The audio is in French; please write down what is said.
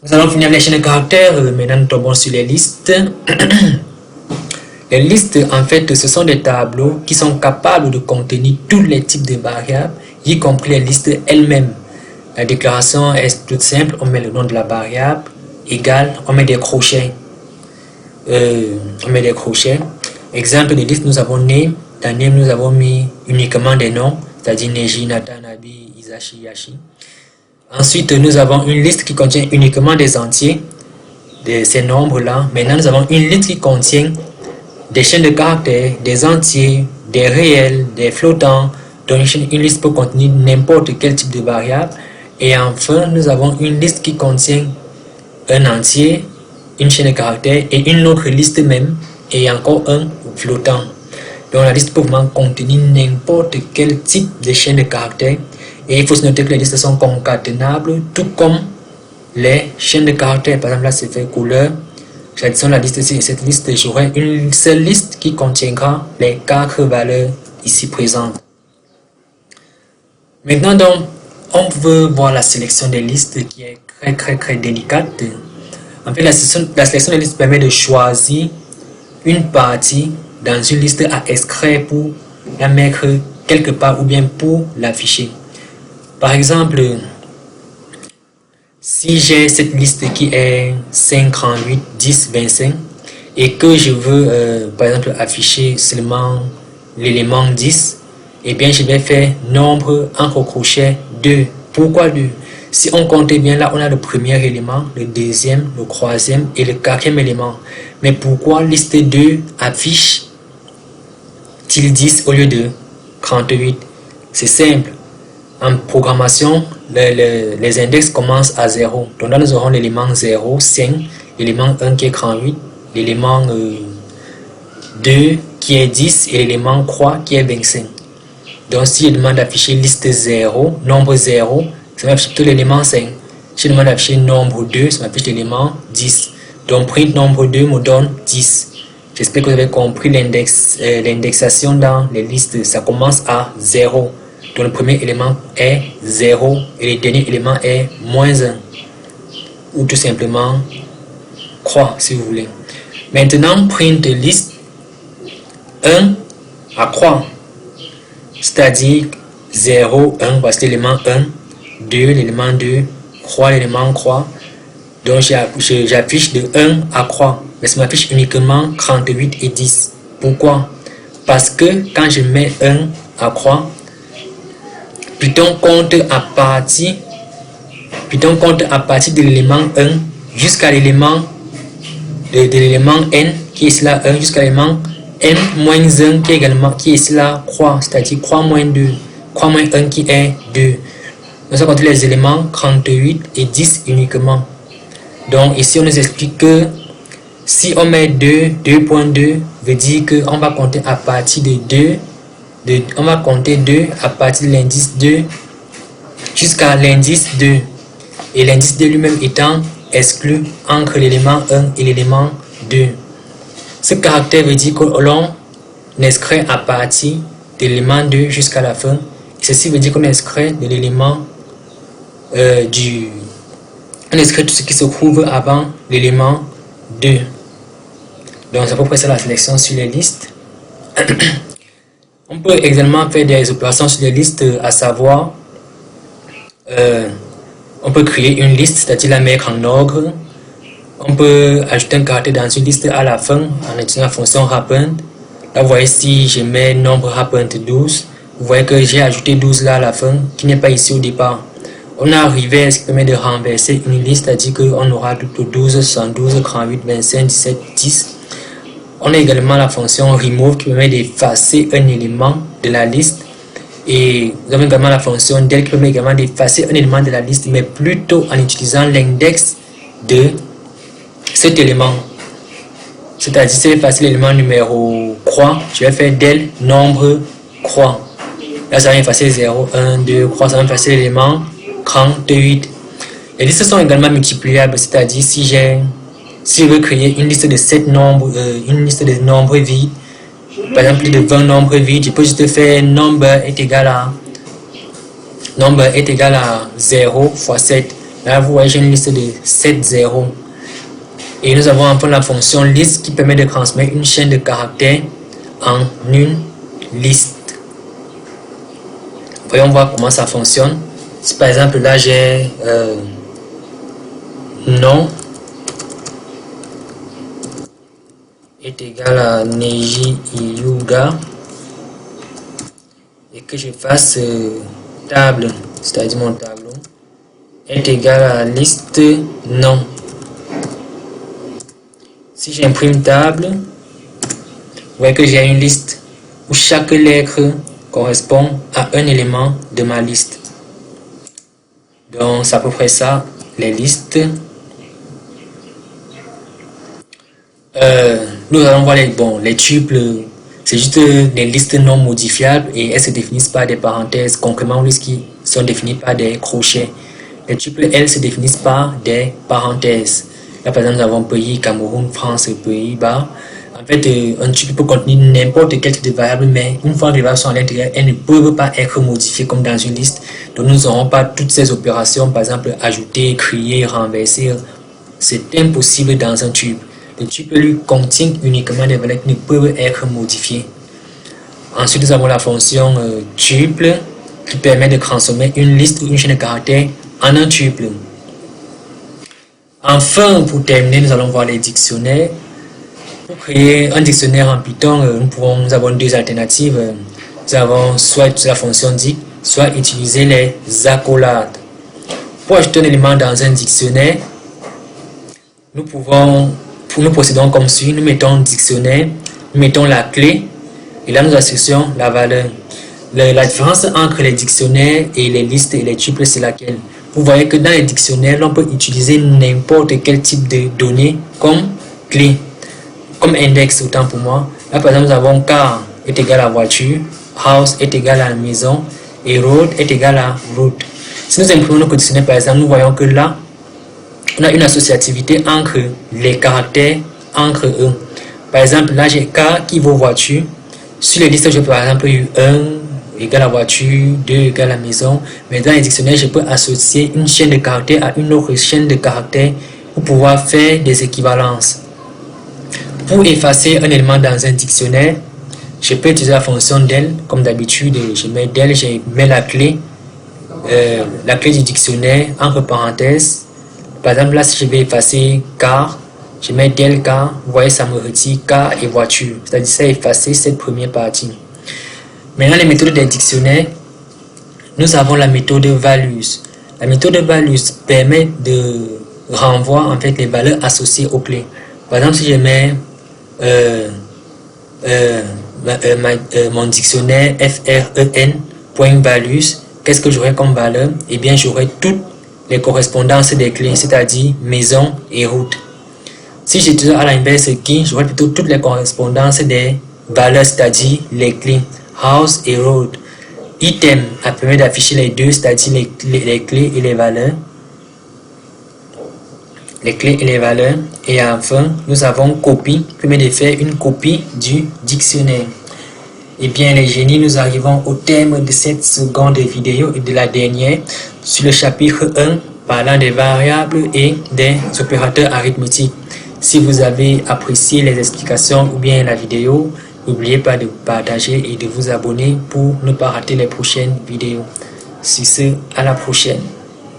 Nous allons finir les chaînes de caractères. Maintenant, nous tombons sur les listes. Les listes, en fait, ce sont des tableaux qui sont capables de contenir tous les types de variables, y compris les listes elles-mêmes. La déclaration est toute simple. On met le nom de la variable, égal, on met des crochets. Exemple de liste, nous avons name. Dans name, nous avons mis uniquement des noms, c'est-à-dire Neji, Nathan, Nabi, Isashi, Yashi. Ensuite, nous avons une liste qui contient uniquement des entiers, de ces nombres-là. Maintenant, nous avons une liste qui contient des chaînes de caractères, des entiers, des réels, des flottants. Donc, une liste peut contenir n'importe quel type de variable. Et enfin, nous avons une liste qui contient un entier, une chaîne de caractères et une autre liste même, et encore un flottant. Donc, la liste peut vraiment contenir n'importe quel type de chaîne de caractères. Et il faut se noter que les listes sont concaténables, tout comme les chaînes de caractères. Par exemple, là, c'est fait couleur. J'additionne la liste ici. Cette liste, j'aurai une seule liste qui contiendra les 4 valeurs ici présentes. Maintenant, donc, on veut voir la sélection des listes qui est très délicate. En fait, la sélection des listes permet de choisir une partie dans une liste à extraire pour la mettre quelque part ou bien pour l'afficher. Par exemple, si j'ai cette liste qui est 5, 38, 10, 25 et que je veux par exemple afficher seulement l'élément 10, et bien je vais faire nombre entre crochets 2. Pourquoi 2? Si on compte bien là, on a le premier élément, le deuxième, le troisième et le quatrième élément. Mais pourquoi liste 2 affiche-t-il 10 au lieu de 38? C'est simple. En programmation, les index commencent à 0. Donc là, nous aurons l'élément 0, 5, l'élément 1 qui est 38, l'élément 2 qui est 10 et l'élément 3 qui est 25. Donc si je demande d'afficher liste 0, nombre 0, ça m'affiche tout l'élément 5. Si je demande d'afficher nombre 2, ça m'affiche l'élément 10. Donc print nombre 2 me donne 10. J'espère que vous avez compris l'indexation dans les listes. Ça commence à 0. Donc le premier élément est 0 et le dernier élément est moins 1. Ou tout simplement croix si vous voulez. Maintenant, print liste 1 à croix. C'est-à-dire 0, 1, voici l'élément 1, 2, l'élément 2, croix, l'élément croix. Donc j'affiche de 1 à croix. Mais ça m'affiche uniquement 38 et 10. Pourquoi? Parce que quand je mets 1 à croix, Python compte à partir de l'élément 1 jusqu'à l'élément de l'élément n qui est ici là 1 jusqu'à l'élément n-1 qui est ici là croix, c'est-à-dire croix moins 2, croix moins 1 qui est 2. Nous avons compté les éléments 38 et 10 uniquement. Donc ici on nous explique que si on met 2, 2.2 veut dire qu'on va compter à partir de 2. On va compter 2 à partir de l'indice 2 jusqu'à l'indice 2 et l'indice 2 lui-même étant exclu entre l'élément 1 et l'élément 2. Ce caractère veut dire que l'on inscrit à partir de l'élément 2 jusqu'à la fin. Ceci veut dire qu'on inscrit de l'élément on inscrit tout ce qui se trouve avant l'élément 2. Donc c'est à peu près ça la sélection sur les listes. On peut également faire des opérations sur les listes, à savoir, on peut créer une liste, c'est-à-dire la mettre en ordre. On peut ajouter un caractère dans une liste à la fin en utilisant la fonction wrappend. Là, vous voyez, si je mets nombre wrappend 12, vous voyez que j'ai ajouté 12 là à la fin, qui n'est pas ici au départ. On a arrivé à ce qui permet de renverser une liste, c'est-à-dire qu'on aura 12, 112, 38, 25, 17, 10. On a également la fonction remove qui permet d'effacer un élément de la liste. Et nous avons également la fonction del qui permet également d'effacer un élément de la liste, mais plutôt en utilisant l'index de cet élément. C'est-à-dire, si je vais effacer l'élément numéro croix, je vais faire del nombre croix. Là, ça va effacer 0, 1, 2, croix, ça va effacer l'élément 38. Les listes sont également multipliables, c'est-à-dire si je veux créer une liste de 7 nombres, une liste de nombres vides, par exemple plus de 20 nombres vides, je peux juste faire number est égal à 0 fois 7. Là, vous voyez, j'ai une liste de 7 zéros. Et nous avons enfin la fonction list qui permet de transmettre une chaîne de caractères en une liste. Voyons voir comment ça fonctionne. Si par exemple là j'ai nom est égal à Neji Yuga et que je fasse table, c'est-à-dire mon tableau est égal à liste nom. Si j'imprime table, vous voyez que j'ai une liste où chaque lettre correspond à un élément de ma liste. Donc c'est à peu près ça, les listes. Nous allons voir les tuples, c'est juste des listes non modifiables et elles se définissent par des parenthèses, concrètement listes qui sont définies par des crochets. Les tuples, elles se définissent par des parenthèses. Là par exemple nous avons pays, Cameroun, France, Pays-Bas. En fait, un tuple peut contenir n'importe quel type de variable, mais une fois que les variables sont à l'intérieur, elles ne peuvent pas être modifiées comme dans une liste. Donc nous n'aurons pas toutes ces opérations, par exemple ajouter, créer, renverser. C'est impossible dans un tuple. Le tuple lui contient uniquement des valeurs qui ne peuvent être modifiées. Ensuite, nous avons la fonction tuple qui permet de transformer une liste ou une chaîne de caractères en un tuple. Enfin, pour terminer, nous allons voir les dictionnaires. Pour créer un dictionnaire en Python, nous avons deux alternatives. Nous avons soit la fonction dict, soit utiliser les accolades. Pour ajouter un élément dans un dictionnaire, nous procédons comme suit. Nous mettons dictionnaire, nous mettons la clé et là nous associons la valeur. La différence entre les dictionnaires et les listes et les tuples, c'est laquelle? Vous voyez que dans les dictionnaires, on peut utiliser n'importe quel type de données comme clé, comme index, autant pour moi. Là par exemple nous avons car est égal à voiture, house est égal à maison et road est égal à route. Si nous imprimons nos dictionnaires par exemple, nous voyons que là on a une associativité entre les caractères entre eux. Par exemple là j'ai car qui vaut voiture. Sur les listes je peux par exemple 1 égale à voiture, 2 égale à maison, mais dans les dictionnaires je peux associer une chaîne de caractères à une autre chaîne de caractères pour pouvoir faire des équivalences. Pour effacer un élément dans un dictionnaire, je peux utiliser la fonction del. Comme d'habitude, je mets del, je mets la clé du dictionnaire entre parenthèses. Par exemple, là, si je vais effacer car, je mets del car, vous voyez, ça me retire car et voiture. C'est-à-dire, ça effacer cette première partie. Maintenant, les méthodes des dictionnaires, nous avons la méthode values. La méthode values permet de renvoyer en fait les valeurs associées aux clés. Par exemple, si je mets mon dictionnaire FREN.values, qu'est-ce que j'aurai comme valeur? Eh bien, j'aurai toutes les correspondances des clés, c'est-à-dire maison et route. Si j'utilise à l'inverse qui, j'aurai plutôt toutes les correspondances des valeurs, c'est-à-dire les clés, house et road. Item permet d'afficher les deux, c'est-à-dire les clés et les valeurs. Les clés et les valeurs. Et enfin, nous avons copie, qui permet de faire une copie du dictionnaire. Et bien les génies, nous arrivons au terme de cette seconde vidéo et de la dernière sur le chapitre 1 parlant des variables et des opérateurs arithmétiques. Si vous avez apprécié les explications ou bien la vidéo, n'oubliez pas de partager et de vous abonner pour ne pas rater les prochaines vidéos. Sur ce, à la prochaine.